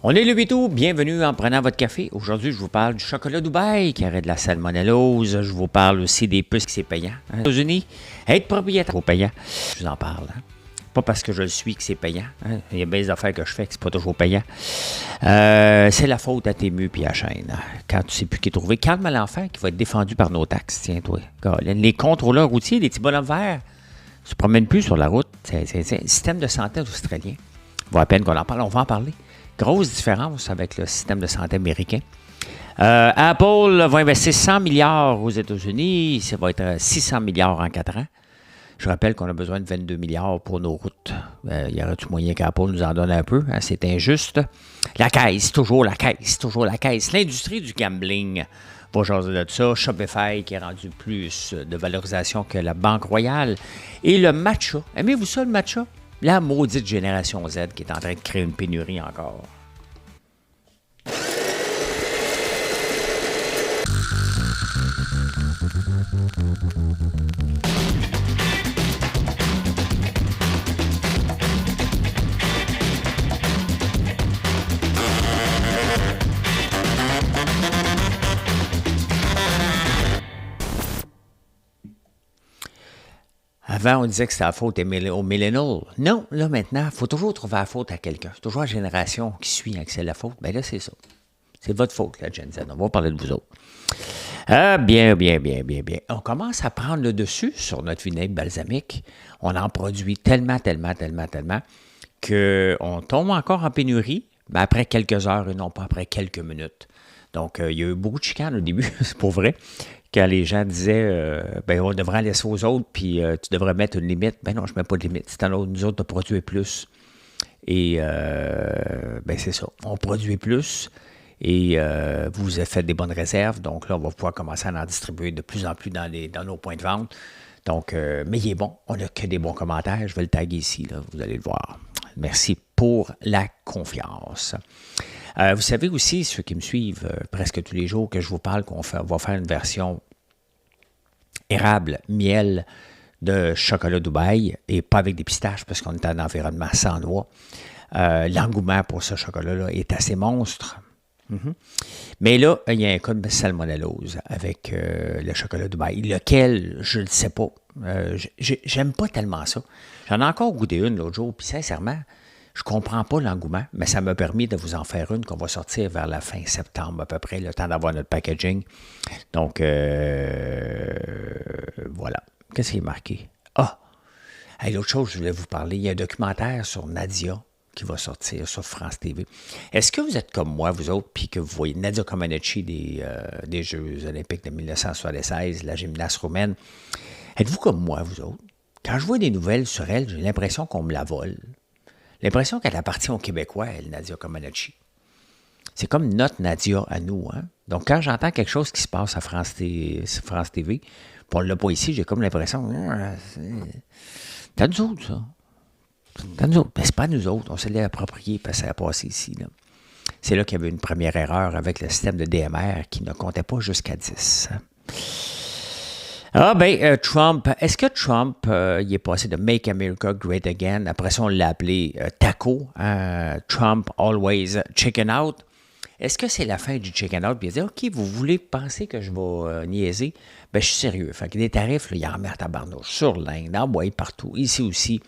On est le 8 août, bienvenue en prenant votre café. Aujourd'hui, je vous parle du chocolat Dubaï qui arrête de la salmonellose. Je vous parle aussi des puces qui c'est payant. Aux États-Unis, être propriétaire, c'est payant. Je vous en parle. Pas parce que je le suis que c'est payant. Il y a bien des affaires que je fais que c'est pas toujours payant. C'est la faute à Temu puis à Chaîne. Quand tu sais plus qui trouver. Calme à l'enfant qui va être défendu par nos taxes. Tiens, toi. Les contrôleurs routiers, les petits bonhommes verts, ne se promènent plus sur la route. C'est le système de santé australien. Vaut à peine qu'on en parle. On va en parler. Grosse différence avec le système de santé américain. Apple va investir 100 milliards aux États-Unis. Ça va être 600 milliards en 4 ans. Je rappelle qu'on a besoin de 22 milliards pour nos routes. Il y aurait-tu moyen qu'Apple nous en donne un peu? Hein? C'est injuste. La caisse, toujours la caisse, toujours la caisse. L'industrie du gambling va jaser de ça. Shopify qui est rendu plus de valorisation que la Banque Royale. Et le matcha. Aimez-vous ça, le matcha? La maudite génération Z qui est en train de créer une pénurie encore. Avant, on disait que c'était la faute aux millennials. Non, là, maintenant, il faut toujours trouver la faute à quelqu'un. C'est toujours la génération qui suit que c'est la faute. Bien là, c'est ça. C'est votre faute, la Gen Z. On va parler de vous autres. Bien. On commence à prendre le dessus sur notre vinaigre balsamique. On en produit tellement qu'on tombe encore en pénurie, mais après quelques heures et non pas après quelques minutes. Donc, il y a eu beaucoup de chicanes au début, c'est pour vrai. Quand les gens disaient, on devrait en laisser aux autres, puis tu devrais mettre une limite. Ben non, je ne mets pas de limite. C'est à nous autres de produire plus. Et, c'est ça. On produit plus. Et vous avez fait des bonnes réserves. Donc là, on va pouvoir commencer à en distribuer de plus en plus dans nos points de vente. Donc, mais il est bon. On n'a que des bons commentaires. Je vais le taguer ici, là. Vous allez le voir. Merci pour la confiance. Vous savez aussi, ceux qui me suivent presque tous les jours, que je vous parle qu'on va faire une version érable, miel de chocolat Dubaï et pas avec des pistaches parce qu'on est en environnement sans noix. L'engouement pour ce chocolat-là est assez monstre. Mais là, il y a un cas de salmonellose avec le chocolat Dubaï, lequel, je ne sais pas. J'aime pas tellement ça. J'en ai encore goûté une l'autre jour, puis sincèrement, je ne comprends pas l'engouement, mais ça m'a permis de vous en faire une qu'on va sortir vers la fin septembre à peu près, le temps d'avoir notre packaging. Donc, voilà. Qu'est-ce qui est marqué? L'autre chose, je voulais vous parler, il y a un documentaire sur Nadia qui va sortir sur France TV. Est-ce que vous êtes comme moi, vous autres, puis que vous voyez Nadia Comaneci des Jeux olympiques de 1976, la gymnaste roumaine? Êtes-vous comme moi, vous autres? Quand je vois des nouvelles sur elle, j'ai l'impression qu'on me la vole. L'impression qu'elle appartient aux Québécois, elle, Nadia Comaneci. C'est comme notre Nadia à nous. Hein? Donc, quand j'entends quelque chose qui se passe à France TV, puis on ne l'a pas ici, j'ai comme l'impression c'est à nous autres, ça. C'est à nous autres. Mais c'est pas à nous autres. On se l'est approprié parce que ça a passé ici. Là. C'est là qu'il y avait une première erreur avec le système de DMR qui ne comptait pas jusqu'à 10. Trump, est-ce que Trump, il est passé de Make America Great Again, après ça on l'a appelé Taco, Trump Always Chicken Out. Est-ce que c'est la fin du chicken out? Puis il a dit, OK, vous voulez penser que je vais niaiser? Ben, je suis sérieux. Fait que des tarifs, là, il en met à tabarnouche sur l'Inde, en bois partout, ici aussi.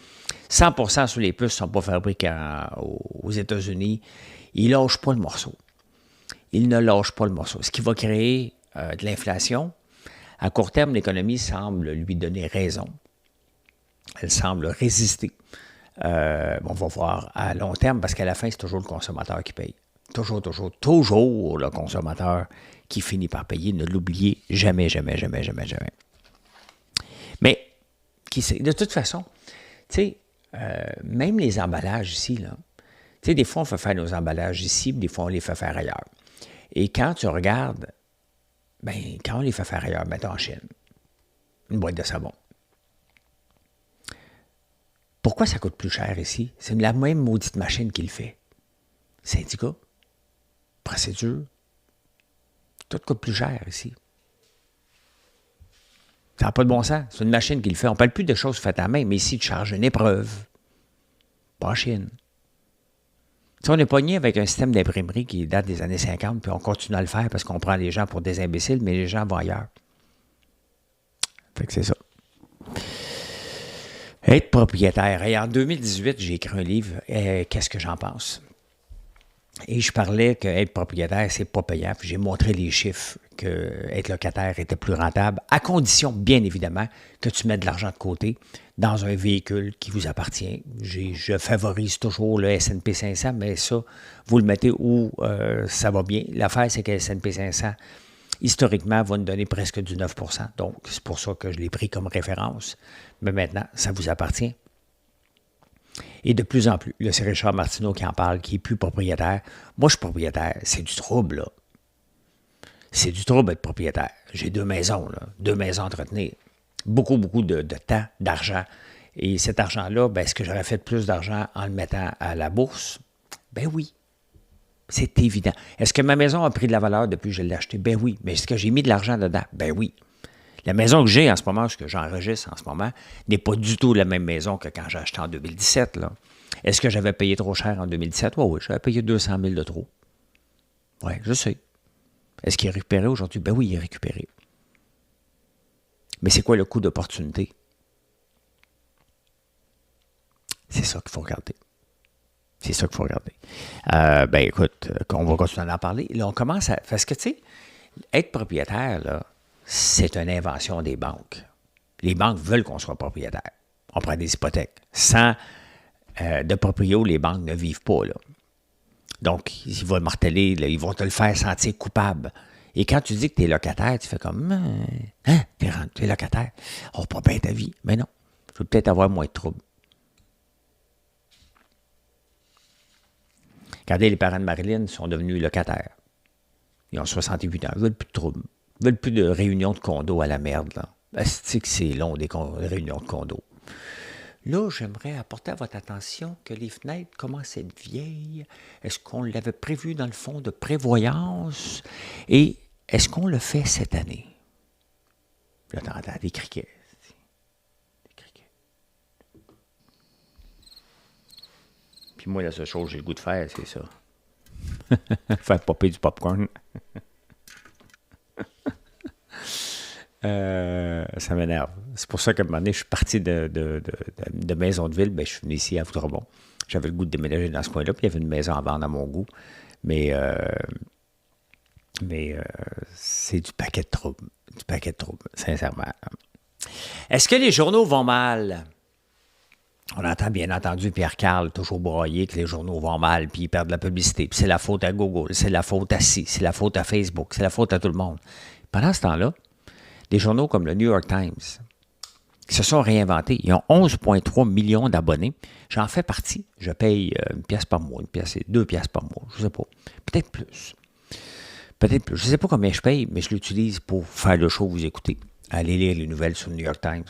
100% sur les puces ne sont pas fabriqués aux États-Unis. Il ne lâche pas le morceau. Il ne lâche pas le morceau. Ce qui va créer de l'inflation. À court terme, l'économie semble lui donner raison. Elle semble résister. On va voir à long terme, parce qu'à la fin, c'est toujours le consommateur qui paye. Toujours le consommateur qui finit par payer. Ne l'oubliez jamais. Mais, qui sait? De toute façon, tu sais, même les emballages ici, là, tu sais, des fois, on fait faire nos emballages ici, des fois, on les fait faire ailleurs. Et quand tu regardes, quand on les fait faire ailleurs, mettons en Chine, une boîte de savon. Pourquoi ça coûte plus cher ici? C'est la même maudite machine qui le fait. Syndicat, procédure, tout coûte plus cher ici. Ça n'a pas de bon sens. C'est une machine qui le fait. On ne parle plus de choses faites à main, mais ici, tu charges une épreuve. Pas en Chine. sais, on est pogné avec un système d'imprimerie qui date des années 50, puis on continue à le faire parce qu'on prend les gens pour des imbéciles, mais les gens vont ailleurs. Fait que c'est ça. Être propriétaire. Et en 2018, j'ai écrit un livre, Qu'est-ce que j'en pense? Et je parlais qu'être propriétaire, c'est pas payant. Puis j'ai montré les chiffres que être locataire était plus rentable, à condition, bien évidemment, que tu mettes de l'argent de côté dans un véhicule qui vous appartient. Je favorise toujours le S&P 500, mais ça, vous le mettez où ça va bien. L'affaire, c'est que le S&P 500, historiquement, va nous donner presque du 9 %. Donc, c'est pour ça que je l'ai pris comme référence. Mais maintenant, ça vous appartient. Et de plus en plus, là, c'est Richard Martineau qui en parle, qui n'est plus propriétaire. Moi, je suis propriétaire. C'est du trouble, là. C'est du trouble être propriétaire. J'ai 2 maisons, là. 2 maisons à entretenir. Beaucoup, beaucoup de temps, d'argent. Et cet argent-là, ben, est-ce que j'aurais fait plus d'argent en le mettant à la bourse? Ben oui. C'est évident. Est-ce que ma maison a pris de la valeur depuis que je l'ai achetée? Ben oui. Mais est-ce que j'ai mis de l'argent dedans? Ben oui. La maison que j'ai en ce moment, ce que j'enregistre en ce moment, n'est pas du tout la même maison que quand j'ai acheté en 2017. Là. Est-ce que j'avais payé trop cher en 2017? Oui, j'avais payé 200 000 de trop. Oui, je sais. Est-ce qu'il est récupéré aujourd'hui? Ben oui, il est récupéré. Mais c'est quoi le coût d'opportunité? C'est ça qu'il faut regarder. C'est ça qu'il faut regarder. Ben écoute, on va continuer à en parler. Là, on commence à... Parce que, tu sais, être propriétaire, là, c'est une invention des banques. Les banques veulent qu'on soit propriétaire. On prend des hypothèques. Sans de proprio, les banques ne vivent pas, là. Donc, ils vont marteler, là, ils vont te le faire sentir coupable. Et quand tu dis que tu es locataire, tu fais comme, hein, tu es locataire. Oh, pas bien ta vie. Mais non, tu veux peut-être avoir moins de troubles. Regardez, les parents de Marilyn sont devenus locataires. Ils ont 68 ans. Ils veulent plus de troubles. Ils veulent plus de réunions de condo à la merde, là. Est-ce que c'est long, des réunions de condo? Là, j'aimerais apporter à votre attention que les fenêtres commencent à être vieilles. Est-ce qu'on l'avait prévu dans le fonds de prévoyance? Et est-ce qu'on le fait cette année? Là, t'entends des criquets. Des criquets. Puis moi, la seule chose que j'ai le goût de faire, c'est ça. Faire popper du popcorn. Ça m'énerve. C'est pour ça qu'à un moment donné, je suis parti de Maisonneville. Ben, je suis venu ici à Voudremont. J'avais le goût de déménager dans ce coin-là, puis il y avait une maison à vendre à mon goût. Mais c'est du paquet de troubles. Du paquet de troubles, sincèrement. Est-ce que les journaux vont mal? On entend bien entendu Pierre Carl toujours broyer que les journaux vont mal, puis ils perdent la publicité. Puis c'est la faute à Google, c'est la faute à c'est la faute à Facebook, c'est la faute à tout le monde. Pendant ce temps-là, des journaux comme le New York Times, qui se sont réinventés, ils ont 11,3 millions d'abonnés. J'en fais partie. Je paye une pièce par mois, 2 pièces par mois, je ne sais pas. Peut-être plus. Peut-être plus. Je ne sais pas combien je paye, mais je l'utilise pour faire le show, vous écoutez. Allez lire les nouvelles sur le New York Times.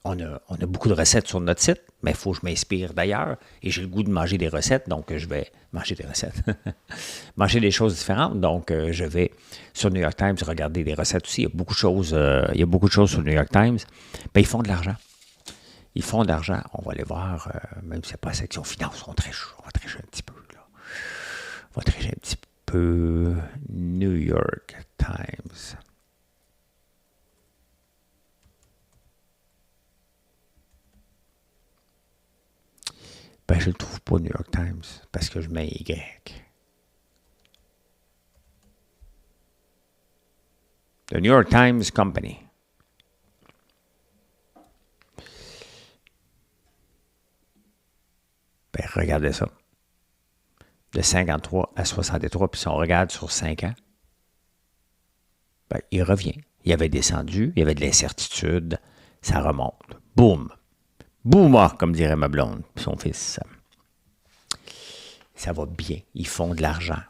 On a beaucoup de recettes sur notre site, mais il faut que je m'inspire d'ailleurs. Et j'ai le goût de manger des recettes, donc je vais manger des recettes. Manger des choses différentes, donc je vais sur New York Times regarder des recettes aussi. Il y a beaucoup de choses, sur le New York Times. Ben, ils font de l'argent. Ils font de l'argent. On va aller voir, même si ce n'est pas la section finance, on va tricher un petit peu. Là. On va tricher un petit peu. New York Times. Ben, je ne le trouve pas, New York Times, parce que je mets Y. The New York Times Company. Ben, regardez ça. De 53 à 63, puis si on regarde sur 5 ans, ben, il revient. Il avait descendu, il y avait de l'incertitude, ça remonte. Boum! Bouma, comme dirait ma blonde, son fils. Ça va bien. Ils font de l'argent.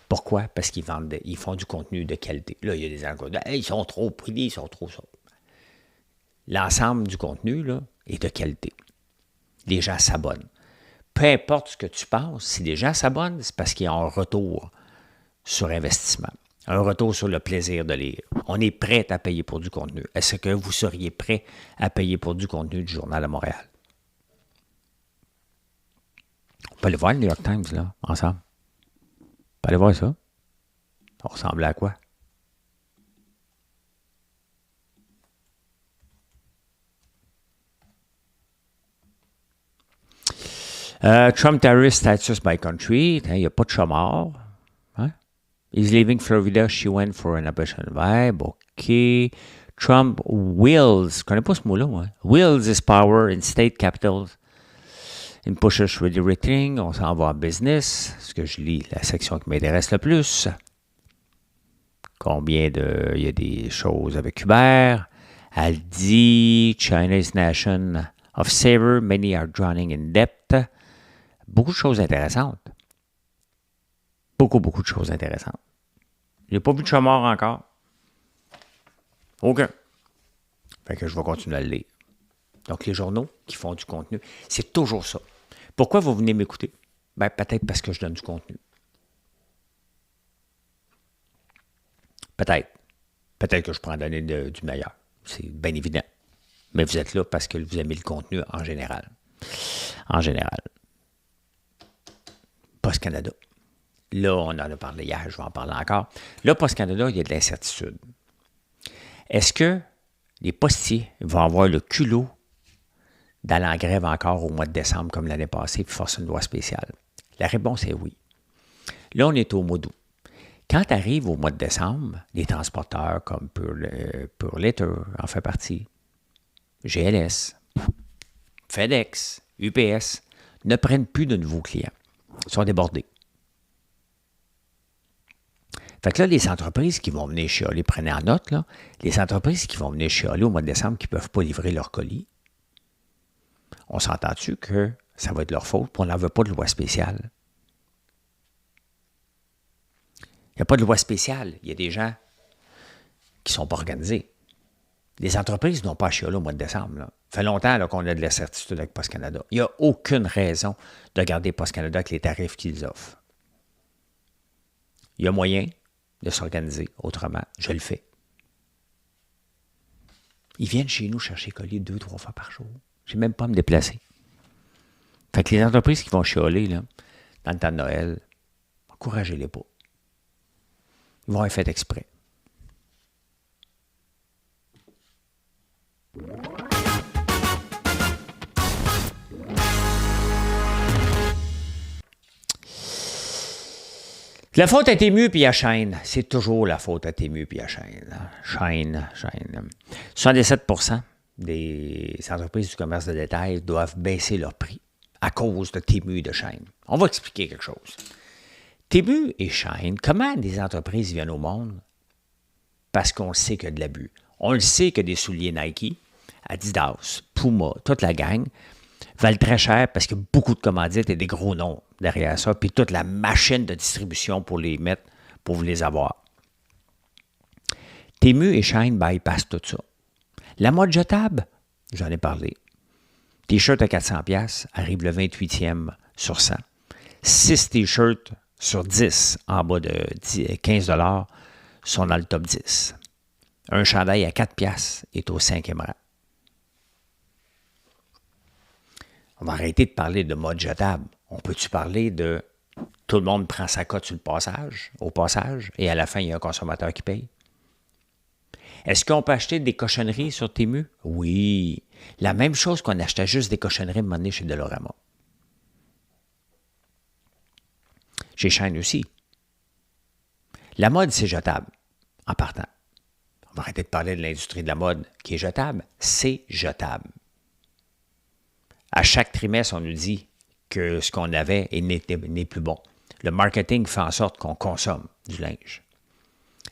Pourquoi? Parce qu'ils ils font du contenu de qualité. Là, il y a des gens qui disent hey, ils sont trop privés, ils sont trop ça. L'ensemble du contenu là, est de qualité. Les gens s'abonnent. Peu importe ce que tu penses, si les gens s'abonnent, c'est parce qu'il y a un retour sur investissement. Un retour sur le plaisir de lire. On est prêt à payer pour du contenu. Est-ce que vous seriez prêt à payer pour du contenu du Journal de Montréal? peut aller voir le New York Times, là, ensemble. On peut aller voir ça. Ça ressemble à quoi? Trump terrorist status by country. Il n'y a pas de chômeur. Hein? He's leaving Florida. She went for an abortion vibe. OK. Trump wills. Je ne connais pas ce mot-là, moi. Wills his power in state capitals. In pushes redirecting. On s'en va en business. Ce que je lis, la section qui m'intéresse le plus. Combien de... Il y a des choses avec Uber. Elle dit China's nation of savor. Many are drowning in debt. Beaucoup de choses intéressantes. Beaucoup de choses intéressantes. Je n'ai pas vu de chômeur encore. Aucun. Fait que je vais continuer à le lire. Donc, les journaux qui font du contenu, c'est toujours ça. Pourquoi vous venez m'écouter? Ben, peut-être parce que je donne du contenu. Peut-être. Peut-être que je pourrais en donner du meilleur. C'est bien évident. Mais vous êtes là parce que vous aimez le contenu en général. En général. Post Canada. Là, on en a parlé hier, je vais en parler encore. Là, Post Canada, il y a de l'incertitude. Est-ce que les postiers vont avoir le culot d'aller en grève encore au mois de décembre comme l'année passée puis forcer une loi spéciale? La réponse est oui. Là, on est au mois d'août. Quand arrive au mois de décembre, les transporteurs comme Purolator en fait partie, GLS, FedEx, UPS, ne prennent plus de nouveaux clients. Ils sont débordés. Fait que là, les entreprises qui vont venir chialer, prenez en note, là, les entreprises qui vont venir chialer au mois de décembre qui ne peuvent pas livrer leurs colis, on s'entend-tu que ça va être leur faute, puis on n'en veut pas de loi spéciale? Il n'y a pas de loi spéciale. Il y a des gens qui ne sont pas organisés. Les entreprises n'ont pas à chialer au mois de décembre. Là. Ça fait longtemps là, qu'on a de la certitude avec Post Canada. Il n'y a aucune raison de garder Post Canada avec les tarifs qu'ils offrent. Il y a moyen de s'organiser autrement. Je le fais. Ils viennent chez nous chercher colis 2-3 fois par jour. Je n'ai même pas à me déplacer. Fait que les entreprises qui vont chialer là, dans le temps de Noël, encouragez-les pas. Ils vont être faits exprès. La faute à Temu puis à Shein. C'est toujours la faute à Temu puis à Shein. Shein. 77% des entreprises du commerce de détail doivent baisser leur prix à cause de Temu et de Shein. On va expliquer quelque chose. Temu et Shein, comment des entreprises viennent au monde? Parce qu'on le sait qu'il y a de l'abus. On le sait que des souliers Nike, Adidas, Puma, toute la gang, valent très cher parce qu'il y a beaucoup de commandites et des gros noms derrière ça, puis toute la machine de distribution pour les mettre, pour vous les avoir. Temu et Shein bypassent tout ça. La mode jetable, j'en ai parlé. T-shirt à 400$ arrive le 28e sur 100. 6 T-shirts sur 10 en bas de 15$ sont dans le top 10. Un chandail à 4$ est au 5e rang. On va arrêter de parler de mode jetable. On peut-tu parler de tout le monde prend sa cote sur le passage, au passage, et à la fin, il y a un consommateur qui paye? Est-ce qu'on peut acheter des cochonneries sur Temu? Oui. La même chose qu'on achetait juste des cochonneries à un moment donné chez Dollarama. Chez Shein aussi. La mode, c'est jetable, en partant. On va arrêter de parler de l'industrie de la mode qui est jetable. C'est jetable. À chaque trimestre, on nous dit que ce qu'on avait n'est plus bon. Le marketing fait en sorte qu'on consomme du linge.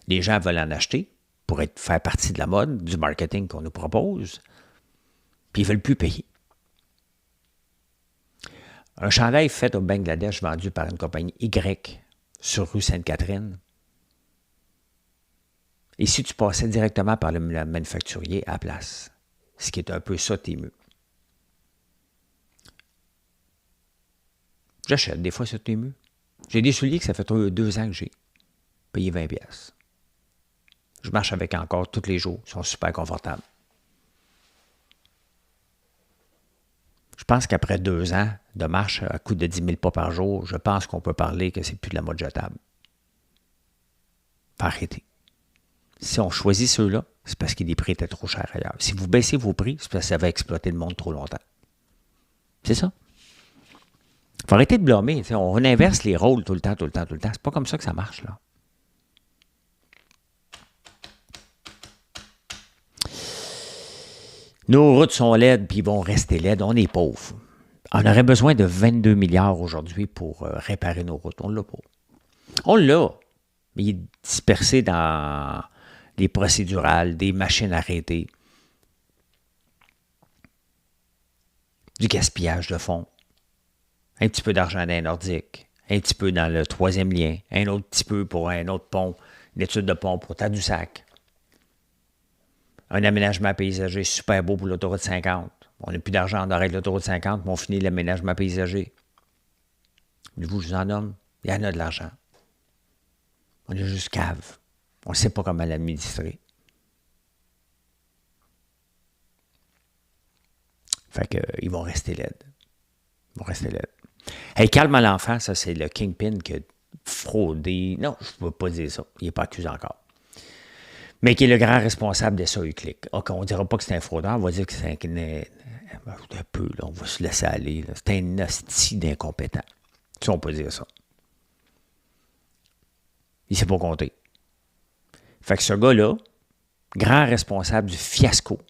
Les gens veulent en acheter pour faire partie de la mode, du marketing qu'on nous propose, puis ils ne veulent plus payer. Un chandail fait au Bangladesh vendu par une compagnie Y sur rue Sainte-Catherine. Et si tu passais directement par le manufacturier à la place, ce qui est un peu ça, Temu. J'achète des fois sur Temu. J'ai des souliers que ça fait 2 ans que j'ai payé 20$. Je marche avec encore tous les jours. Ils sont super confortables. Je pense qu'après 2 ans de marche à coût de 10 000 pas par jour, je pense qu'on peut parler que c'est plus de la mode jetable. Faut arrêter. Si on choisit ceux-là, c'est parce que les prix étaient trop chers ailleurs. Si vous baissez vos prix, c'est parce que ça va exploiter le monde trop longtemps. C'est ça. Il faut arrêter de blâmer. On inverse les rôles tout le temps. C'est pas comme ça que ça marche, là. Nos routes sont laides, puis ils vont rester laides. On est pauvres. On aurait besoin de 22 milliards aujourd'hui pour réparer nos routes. On l'a pas. On l'a, mais il est dispersé dans les procédurales, des machines arrêtées, du gaspillage de fonds, un petit peu d'argent dans les Nordiques, un petit peu dans le 3e lien, un autre petit peu pour un autre pont, une étude de pont pour Tadoussac, un aménagement paysager super beau pour l'autoroute 50. On n'a plus d'argent, on arrête l'autoroute 50, mais on finit l'aménagement paysager. Voulez-vous que je vous en nomme? Il y en a de l'argent. On est juste cave. On ne sait pas comment l'administrer. Fait qu'ils vont rester laides. Ils vont rester laides. Hey, Calme à l'enfant, ça, c'est le Kingpin qui a fraudé. Non, je ne peux pas dire ça. Il n'est pas accusé encore. Mais qui est le grand responsable de ça, Uclic. OK, on ne dira pas que c'est un fraudeur, on va dire que c'est un peu, là, on va se laisser aller. Là. C'est un hostie d'incompétent. Si on peut dire ça. Il ne sait pas compter. Fait que ce gars-là, grand responsable du fiasco,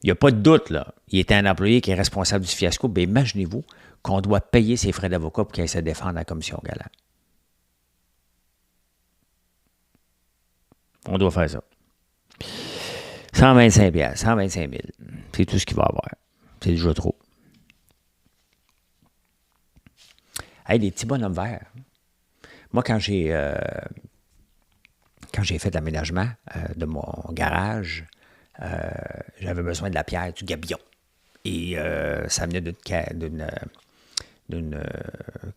il n'y a pas de doute, là. Il était un employé qui est responsable du fiasco. Bien, imaginez-vous qu'on doit payer ses frais d'avocat pour qu'il se défende à la commission Galland. On doit faire ça. 125 000. C'est tout ce qu'il va avoir. C'est déjà trop. Hey, des petits bonhommes verts. Moi, quand j'ai fait l'aménagement de mon garage, j'avais besoin de la pierre, du gabion. Et ça venait d'une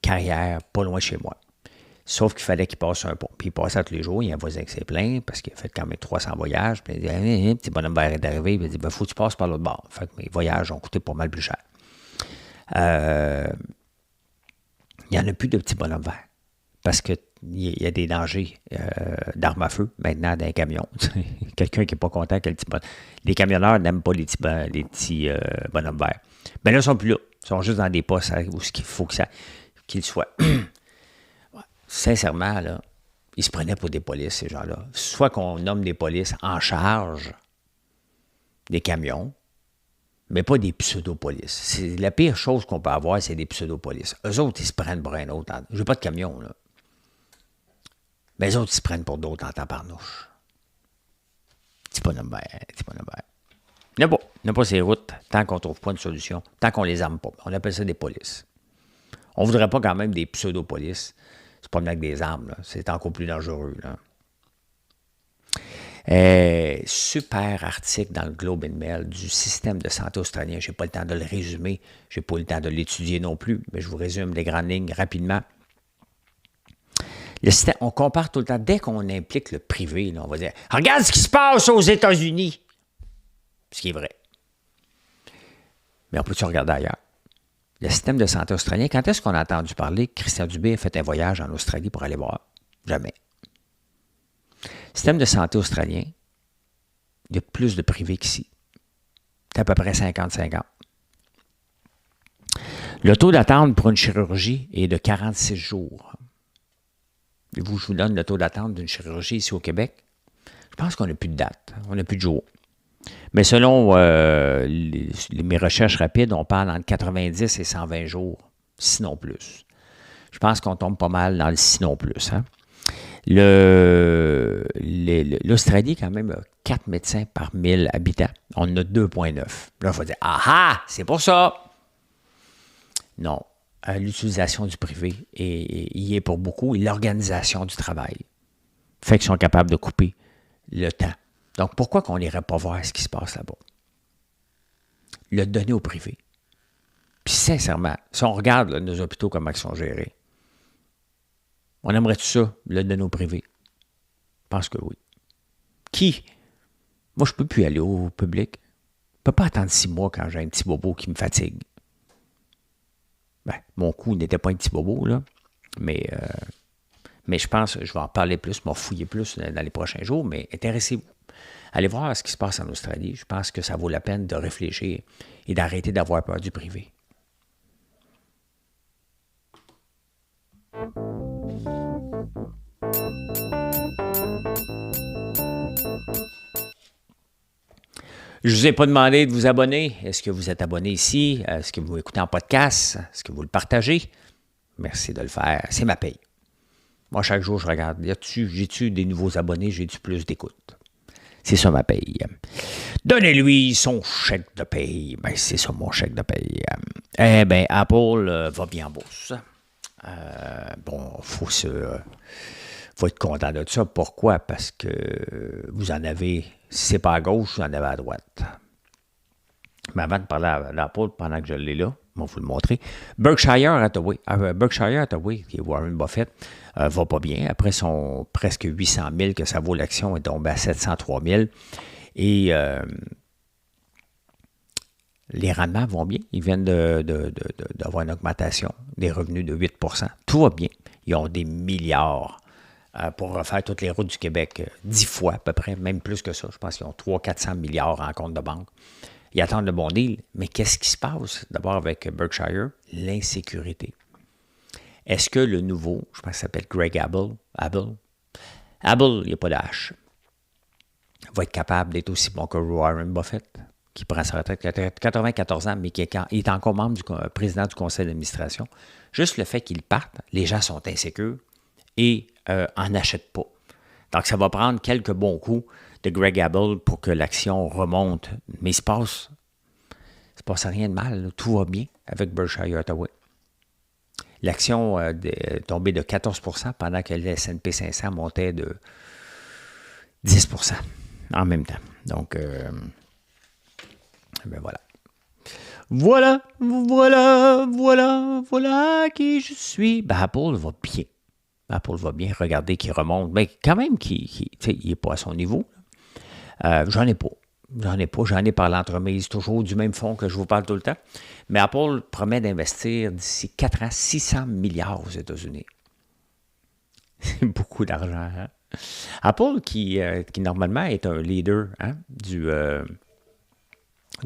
carrière pas loin de chez moi. Sauf qu'il fallait qu'il passe un pont. Puis il passait tous les jours, il y a un voisin qui s'est plaint parce qu'il a fait quand même 300 voyages. Puis il dit petit bonhomme vert est arrivé. Il dit faut que tu passes par l'autre bord. Fait que mes voyages ont coûté pas mal plus cher. Il n'y en a plus de petits bonhommes verts. Parce qu'il y a des dangers d'armes à feu maintenant dans les camions. Quelqu'un qui n'est pas content que le petit bonhomme. Les camionneurs n'aiment pas les petits bonhommes verts. Mais là, ils ne sont plus là. Ils sont juste dans des postes où il faut qu'ils soient. Sincèrement, là, ils se prenaient pour des polices, ces gens-là. Soit qu'on nomme des polices en charge des camions, mais pas des pseudo-polices. C'est la pire chose qu'on peut avoir, c'est des pseudo-polices. Eux autres, ils se prennent pour un autre. Je n'ai pas de camion, là. Mais eux autres, ils se prennent pour d'autres en tabarnouche. Petit bonhomme vert. Il n'y a pas ces routes tant qu'on ne trouve pas une solution, tant qu'on ne les arme pas. On appelle ça des polices. On ne voudrait pas quand même des pseudo-polices. C'est pas avec des armes, là. C'est encore plus dangereux, là. Super article dans le Globe and Mail du système de santé australien. Je n'ai pas le temps de le résumer, je n'ai pas le temps de l'étudier non plus, mais je vous résume les grandes lignes rapidement. Le système, on compare tout le temps, dès qu'on implique le privé, là, on va dire « Regarde ce qui se passe aux États-Unis! » Ce qui est vrai. Mais on peut-tu regarder ailleurs? Le système de santé australien, quand est-ce qu'on a entendu parler que Christian Dubé a fait un voyage en Australie pour aller voir? Jamais. Le système de santé australien, il y a plus de privé qu'ici. C'est à peu près 50-50. Le taux d'attente pour une chirurgie est de 46 jours. Et je vous donne le taux d'attente d'une chirurgie ici au Québec. Je pense qu'on n'a plus de date, on n'a plus de jours. Mais selon mes recherches rapides, on parle entre 90 et 120 jours, sinon plus. Je pense qu'on tombe pas mal dans le sinon plus. Hein? L'Australie, quand même, a 4 médecins par 1000 habitants. On en a 2,9. Là, il faut dire « Ah! C'est pour ça! » Non. L'utilisation du privé y est pour beaucoup et l'organisation du travail fait qu'ils sont capables de couper le temps. Donc, pourquoi qu'on n'irait pas voir ce qui se passe là-bas? Le donner au privé. Puis sincèrement, si on regarde là, nos hôpitaux, comment ils sont gérés, on aimerait tout ça, le donner au privé? Je pense que oui. Qui? Moi, je ne peux plus aller au public peux pas attendre 6 mois quand j'ai un petit bobo qui me fatigue. Ben, mon coup n'était pas un petit bobo, là, mais je pense que je vais en parler plus, m'en fouiller plus dans les prochains jours, mais intéressez-vous. Allez voir ce qui se passe en Australie. Je pense que ça vaut la peine de réfléchir et d'arrêter d'avoir peur du privé. Je ne vous ai pas demandé de vous abonner. Est-ce que vous êtes abonné ici? Est-ce que vous écoutez en podcast? Est-ce que vous le partagez? Merci de le faire. C'est ma paye. Moi, chaque jour, je regarde. J'ai-tu des nouveaux abonnés? J'ai-tu plus d'écoute? C'est ça ma paye. Donnez-lui son chèque de paye. Ben, c'est ça mon chèque de paye. Eh bien, Apple va bien en bourse. Bon, faut être content de ça. Pourquoi? Parce que vous en avez, si c'est pas à gauche, vous en avez à droite. Mais avant de parler d'Apple, pendant que je l'ai là, je vais vous le montrer. Berkshire Hathaway, qui est Warren Buffett, va pas bien. Après son presque 800 000 que ça vaut l'action, est tombé à 703 000. Et les rendements vont bien. Ils viennent d'avoir une augmentation des revenus de 8 %. Tout va bien. Ils ont des milliards pour refaire toutes les routes du Québec 10 fois à peu près, même plus que ça. Je pense qu'ils ont 300-400 milliards en compte de banque. Ils attendent le bon deal. Mais qu'est-ce qui se passe d'abord avec Berkshire? L'insécurité. Est-ce que le nouveau, je pense qu'il s'appelle Greg Abel, il n'y a pas d'H, va être capable d'être aussi bon que Warren Buffett, qui prend sa retraite à 94 ans, mais qui est encore membre du président du conseil d'administration. Juste le fait qu'il parte, les gens sont insécures et en achètent pas. Donc, ça va prendre quelques bons coups de Greg Abel pour que l'action remonte. Mais il se passe rien de mal. Là. Tout va bien avec Berkshire Hathaway. L'action est tombée de 14 % pendant que le S&P 500 montait de 10 % en même temps. Donc, ben voilà. Voilà qui je suis. Ben, Apple va bien. Apple va bien. Regardez qu'il remonte. Mais quand même, il n'est pas à son niveau. J'en ai pas. J'en ai par l'entremise, toujours du même fonds que je vous parle tout le temps. Mais Apple promet d'investir d'ici 4 ans 600 milliards aux États-Unis. C'est beaucoup d'argent. Hein? Apple, qui normalement est un leader du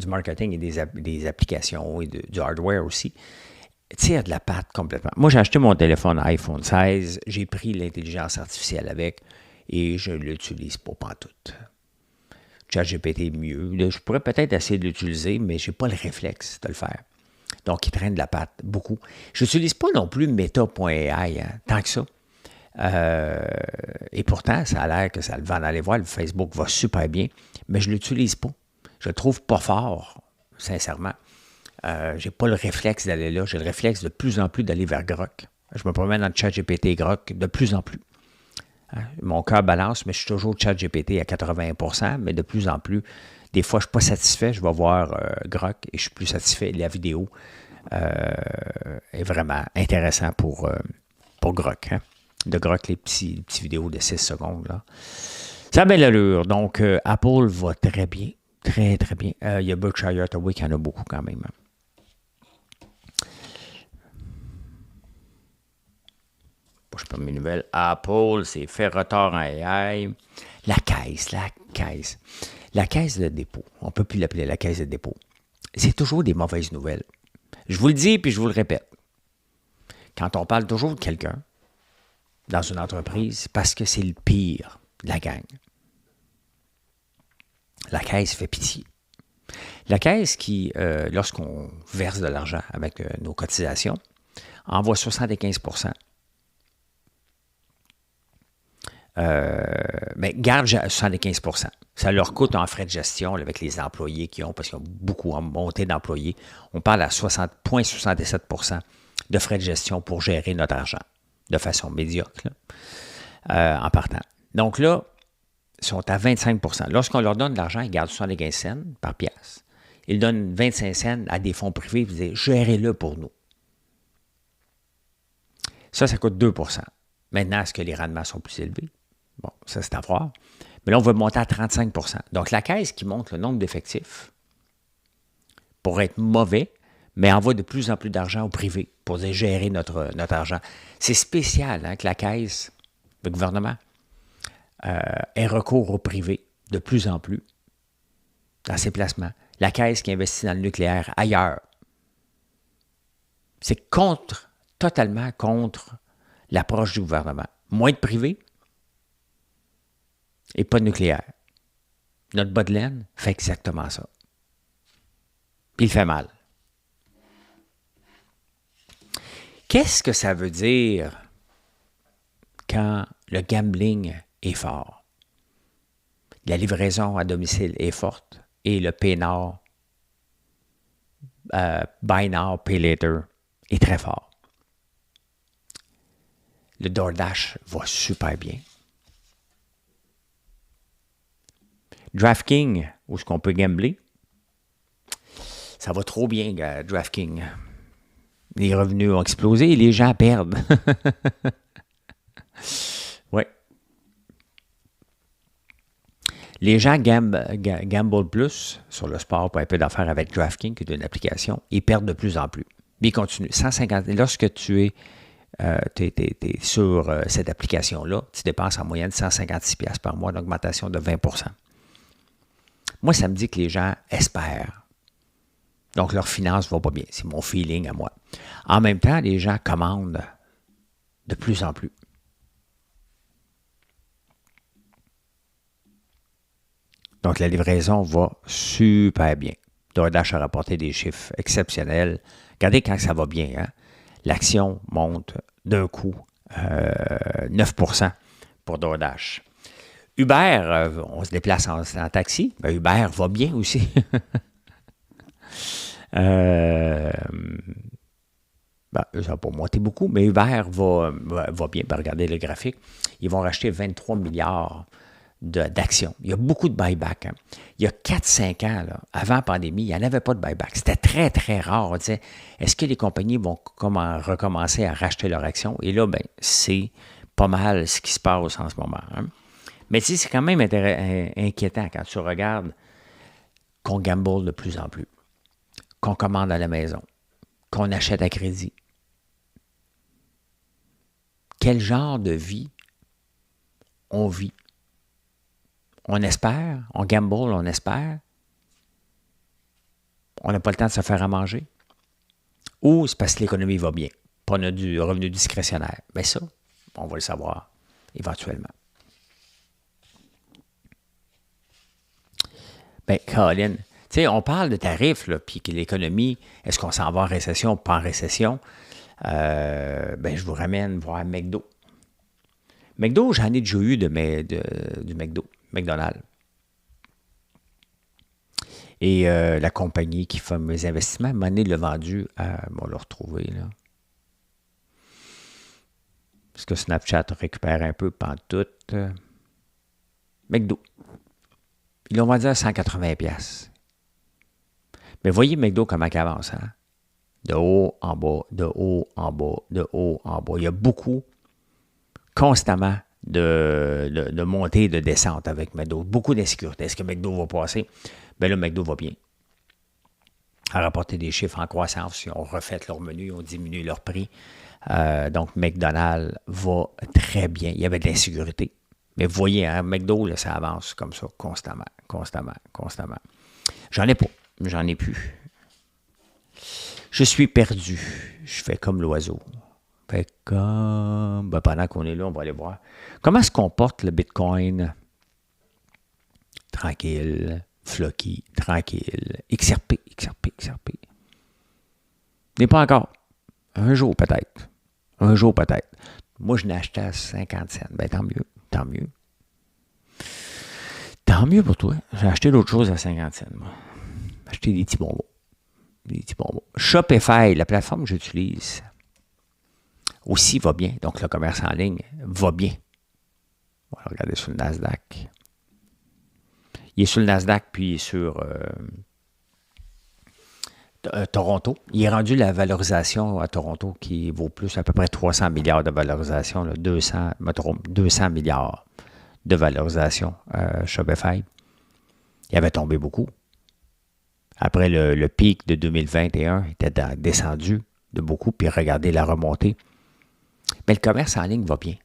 marketing et des applications et du hardware aussi, tire de la patte complètement. Moi, j'ai acheté mon téléphone iPhone 16, j'ai pris l'intelligence artificielle avec et je ne l'utilise pas pantoute. ChatGPT est mieux. Là, je pourrais peut-être essayer de l'utiliser, mais je n'ai pas le réflexe de le faire. Donc, il traîne de la patte beaucoup. Je n'utilise pas non plus Meta.ai, tant que ça. Et pourtant, ça a l'air que ça le vend dans les voiles. Le Facebook va super bien, mais je ne l'utilise pas. Je le trouve pas fort, sincèrement. Je n'ai pas le réflexe d'aller là. J'ai le réflexe de plus en plus d'aller vers Grok. Je me promène dans le ChatGPT Grok de plus en plus. Mon cœur balance, mais je suis toujours ChatGPT à 80 %, mais de plus en plus. Des fois, je ne suis pas satisfait. Je vais voir Grok et je suis plus satisfait. La vidéo est vraiment intéressante pour Grok. Hein? De Grok, les petits vidéos de 6 secondes. Là. Ça a belle allure. Donc, Apple va très bien. Très, très bien. Il y a Berkshire Hathaway qui en a beaucoup quand même. Je prends mes nouvelles. Apple, c'est fait retard en AI. La caisse. La caisse de dépôt. On ne peut plus l'appeler la caisse de dépôt. C'est toujours des mauvaises nouvelles. Je vous le dis puis je vous le répète. Quand on parle toujours de quelqu'un dans une entreprise, c'est parce que c'est le pire de la gang. La caisse fait pitié. La caisse qui, lorsqu'on verse de l'argent avec nos cotisations, envoie 75 %. Mais garde 75 %. Ça leur coûte en frais de gestion là, avec les employés qu'ils ont, parce qu'ils ont beaucoup monté d'employés. On parle à 0,67 % de frais de gestion pour gérer notre argent de façon médiocre en partant. Donc là, ils sont à 25 %. Lorsqu'on leur donne de l'argent, ils gardent 75 cents par pièce. Ils donnent 25 cents à des fonds privés. Ils disent, gérez-le pour nous. Ça coûte 2 %. Maintenant, est-ce que les rendements sont plus élevés? Bon, ça, c'est à voir. Mais là, on veut monter à 35 %. Donc, la caisse qui montre le nombre d'effectifs pour être mauvais, mais envoie de plus en plus d'argent au privé pour gérer notre argent. C'est spécial hein, que la Caisse, le gouvernement, ait recours au privé de plus en plus dans ses placements. La Caisse qui investit dans le nucléaire ailleurs. C'est totalement contre l'approche du gouvernement. Moins de privé et pas de nucléaire. Notre bas de laine fait exactement ça. Puis il fait mal. Qu'est-ce que ça veut dire quand le gambling est fort? La livraison à domicile est forte et le Pay Now, Buy Now, Pay Later est très fort. Le DoorDash va super bien. DraftKings, où est-ce qu'on peut gambler? Ça va trop bien, DraftKings. Les revenus ont explosé et les gens perdent. Oui. Les gens gamblent plus sur le sport pour un peu d'affaires avec DraftKings, qui est une application. Ils perdent de plus en plus. Mais ils continuent. 150, lorsque tu es sur cette application-là, tu dépenses en moyenne 156$ par mois, une augmentation de 20%. Moi, ça me dit que les gens espèrent. Donc, leur finance ne va pas bien. C'est mon feeling à moi. En même temps, les gens commandent de plus en plus. Donc, la livraison va super bien. DoorDash a rapporté des chiffres exceptionnels. Regardez quand ça va bien. Hein? L'action monte d'un coup 9% pour DoorDash. Uber, on se déplace en taxi. Ben, Uber va bien aussi. Ça n'a pas monté beaucoup, mais Uber va bien. Ben, regardez le graphique. Ils vont racheter 23 milliards d'actions. Il y a beaucoup de buyback. Hein. Il y a 4-5 ans, là, avant la pandémie, il n'y en avait pas de buyback. C'était très, très rare. On disait, est-ce que les compagnies vont recommencer à racheter leurs actions? Et là, ben, c'est pas mal ce qui se passe en ce moment. Hein. Mais tu sais, c'est quand même inquiétant quand tu regardes qu'on gamble de plus en plus, qu'on commande à la maison, qu'on achète à crédit. Quel genre de vie on vit? On espère, on gamble, on espère. On n'a pas le temps de se faire à manger. Ou c'est parce que l'économie va bien, pas on a du revenu discrétionnaire. Bien ça, on va le savoir éventuellement. Bien, Colin, tu sais, on parle de tarifs, là, puis que l'économie, est-ce qu'on s'en va en récession ou pas en récession? Ben, je vous ramène voir McDo. McDo, j'en ai déjà eu du McDo, McDonald's. Et la compagnie qui fait mes investissements m'a l'a vendu à... On va le retrouver, là. Parce que Snapchat récupère un peu tout. McDo. Ils l'ont vendu à 180$. Mais voyez McDo comment il avance, hein? De haut en bas, de haut en bas, de haut en bas. Il y a beaucoup, constamment, de montée et de descente avec McDo. Beaucoup d'insécurité. Est-ce que McDo va passer? Bien là, McDo va bien. A rapporté des chiffres en croissance. Ils ont refait leur menu, ils ont diminué leur prix. Donc, McDonald's va très bien. Il y avait de l'insécurité. Mais vous voyez, hein, McDo, là, ça avance comme ça, constamment. J'en ai pas. J'en ai plus. Je suis perdu. Je fais comme l'oiseau. Fait comme... Ben, pendant qu'on est là, on va aller voir. Comment se comporte le Bitcoin? Tranquille. Flocky. Tranquille. XRP. N'est pas encore. Un jour peut-être. Moi, je l'ai acheté à 50 cents. Ben, tant mieux. Tant mieux pour toi. J'ai acheté d'autres choses à 50 cents, moi. J'ai acheté des petits bonbons. Shopify, la plateforme que j'utilise, aussi va bien. Donc, le commerce en ligne va bien. On va regarder sur le Nasdaq. Il est sur le Nasdaq, puis il est sur Toronto. Il est rendu la valorisation à Toronto qui vaut plus à peu près 300 milliards de valorisation. Là, 200 milliards de valorisation Shopify. Il avait tombé beaucoup. Après le pic de 2021, il était descendu de beaucoup, puis regardez la remontée. Mais le commerce en ligne va bien.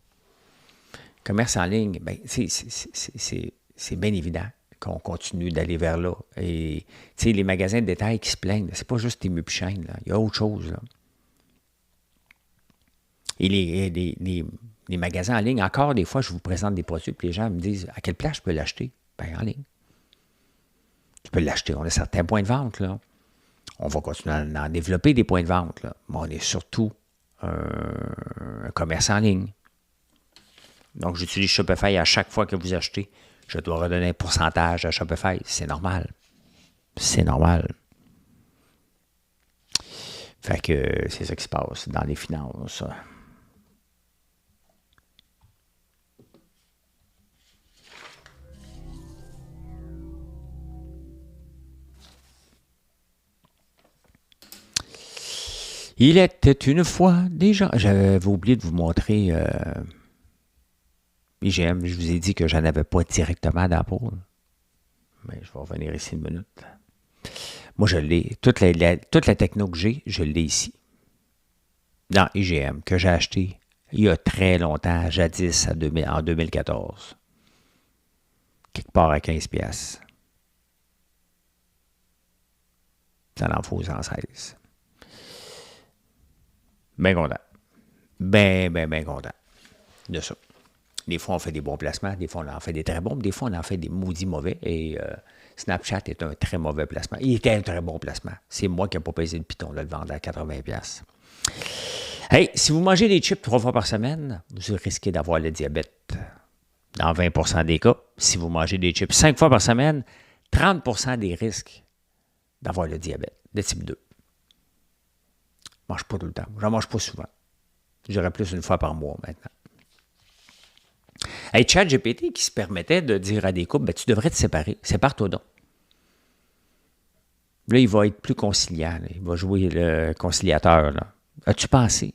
Le commerce en ligne, ben, c'est bien évident qu'on continue d'aller vers là. Et les magasins de détail qui se plaignent, c'est pas juste Temu Chaîne, là. Il y a autre chose. Là. Et les magasins en ligne, encore des fois, je vous présente des produits, puis les gens me disent à quelle place je peux l'acheter? Ben, en ligne. Tu peux l'acheter. On a certains points de vente, là. On va continuer à en développer des points de vente, là. Mais on est surtout un commerce en ligne. Donc, j'utilise Shopify à chaque fois que vous achetez. Je dois redonner un pourcentage à Shopify. C'est normal. C'est normal. Fait que c'est ça qui se passe dans les finances. Il était une fois déjà... J'avais oublié de vous montrer IGM. Je vous ai dit que je n'en avais pas directement dans la pôle. Mais je vais revenir ici une minute. Moi, je l'ai. Toute la techno que j'ai, je l'ai ici. Dans IGM, que j'ai acheté il y a très longtemps, jadis en 2014. Quelque part à 15$. Ça en faut 116. Bien content. Bien content de ça. Des fois, on fait des bons placements, des fois, on en fait des très bons, des fois, on en fait des maudits mauvais. Et Snapchat est un très mauvais placement. Il était un très bon placement. C'est moi qui n'ai pas pesé le piton de le vendre à 80$. Hey, si vous mangez des chips 3 fois par semaine, vous risquez d'avoir le diabète. Dans 20% des cas, si vous mangez des chips 5 fois par semaine, 30% des risques d'avoir le diabète de type 2. Je ne mange pas tout le temps. Je n'en mange pas souvent. J'aurais plus une fois par mois maintenant. Hey, ChatGPT qui se permettait de dire à des couples, ben, tu devrais te séparer. Sépare-toi donc. Là, il va être plus conciliant. Là. Il va jouer le conciliateur. Là. As-tu pensé?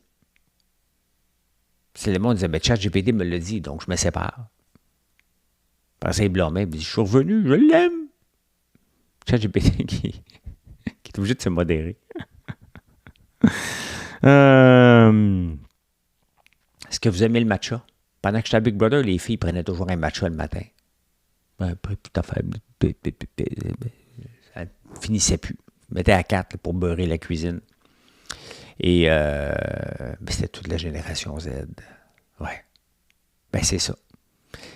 C'est le monde disait, ben, ChatGPT me l'a dit, donc je me sépare. Après ça, il blâmait, il dit, je suis revenu, je l'aime. ChatGPT qui est obligé de se modérer. Est-ce que vous aimez le matcha? Pendant que j'étais à Big Brother, les filles prenaient toujours un matcha le matin. Après, tout à fait. Ça finissait plus. Je mettais à 4 pour beurrer la cuisine. Et c'était toute la génération Z. Ouais. Ben, c'est ça.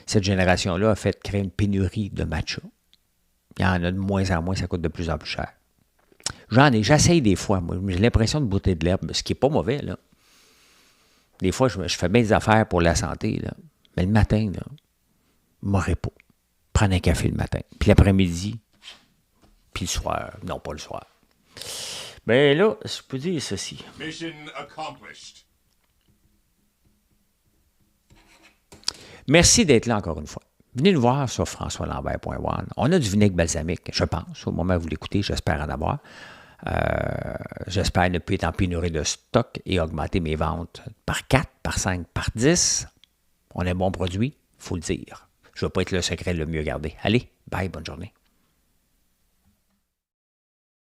Cette génération-là a fait créer une pénurie de matcha. Il y en a de moins en moins, ça coûte de plus en plus cher. J'essaye des fois, moi. J'ai l'impression de botter de l'herbe, ce qui n'est pas mauvais, là. Des fois, je fais bien des affaires pour la santé, là. Mais le matin, là, je ne m'aurais pas. Prendre un café le matin. Puis l'après-midi, puis le soir. Non, pas le soir. Ben là, je peux dire ceci. Mission accomplished. Merci d'être là encore une fois. Venez nous voir sur françoislambert.one. On a du vinaigre balsamique, je pense, au moment où vous l'écoutez, j'espère en avoir. J'espère ne plus être en pénurie de stock et augmenter mes ventes par 4, par 5, par 10. On a un bon produit, il faut le dire. Je ne vais pas être le secret le mieux gardé. Allez, bye, bonne journée.